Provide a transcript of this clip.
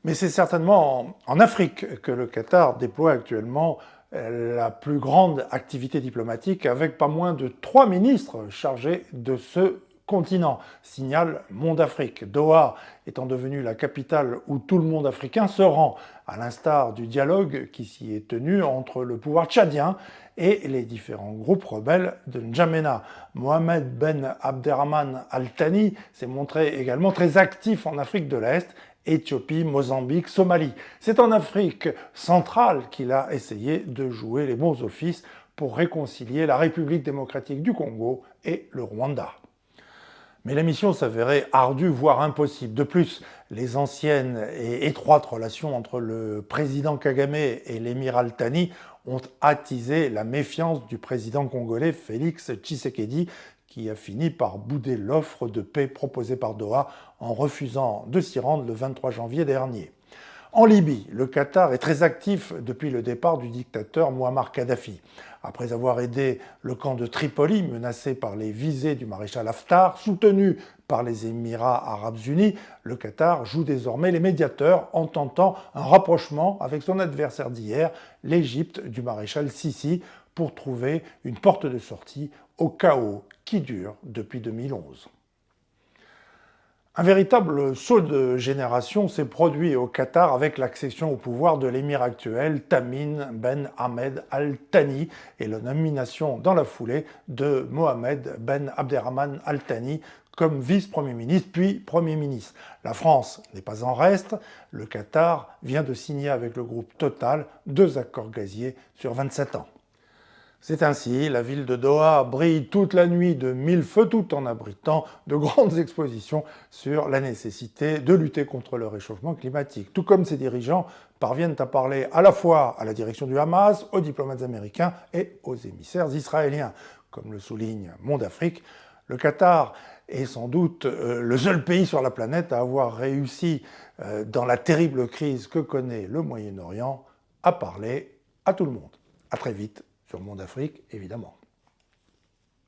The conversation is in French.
Mais c'est certainement en Afrique que le Qatar déploie actuellement la plus grande activité diplomatique, avec pas moins de 3 ministres chargés de ce continent, signale Monde Afrique. Doha étant devenue la capitale où tout le monde africain se rend, à l'instar du dialogue qui s'y est tenu entre le pouvoir tchadien et les différents groupes rebelles de N'Djamena. Mohamed Ben Abderrahmane Al Thani s'est montré également très actif en Afrique de l'Est, Éthiopie, Mozambique, Somalie. C'est en Afrique centrale qu'il a essayé de jouer les bons offices pour réconcilier la République démocratique du Congo et le Rwanda. Mais la mission s'avérait ardue, voire impossible. De plus, les anciennes et étroites relations entre le président Kagame et l'émir Al-Thani ont attisé la méfiance du président congolais Félix Tshisekedi, qui a fini par bouder l'offre de paix proposée par Doha en refusant de s'y rendre le 23 janvier dernier. En Libye, le Qatar est très actif depuis le départ du dictateur Mouammar Kadhafi. Après avoir aidé le camp de Tripoli, menacé par les visées du maréchal Haftar, soutenu par les Émirats arabes unis, le Qatar joue désormais les médiateurs en tentant un rapprochement avec son adversaire d'hier, l'Égypte du maréchal Sissi, pour trouver une porte de sortie au chaos qui dure depuis 2011. Un véritable saut de génération s'est produit au Qatar avec l'accession au pouvoir de l'émir actuel Tamim Ben Hamed Al Thani et la nomination dans la foulée de Mohamed Ben Abderrahmane Al Thani comme vice-premier ministre puis premier ministre. La France n'est pas en reste, le Qatar vient de signer avec le groupe Total 2 accords gaziers sur 27 ans. C'est ainsi, la ville de Doha brille toute la nuit de 1000 feux tout en abritant de grandes expositions sur la nécessité de lutter contre le réchauffement climatique. Tout comme ses dirigeants parviennent à parler à la fois à la direction du Hamas, aux diplomates américains et aux émissaires israéliens. Comme le souligne Monde Afrique, le Qatar est sans doute le seul pays sur la planète à avoir réussi, dans la terrible crise que connaît le Moyen-Orient, à parler à tout le monde. À très vite sur Monde Afrique, évidemment.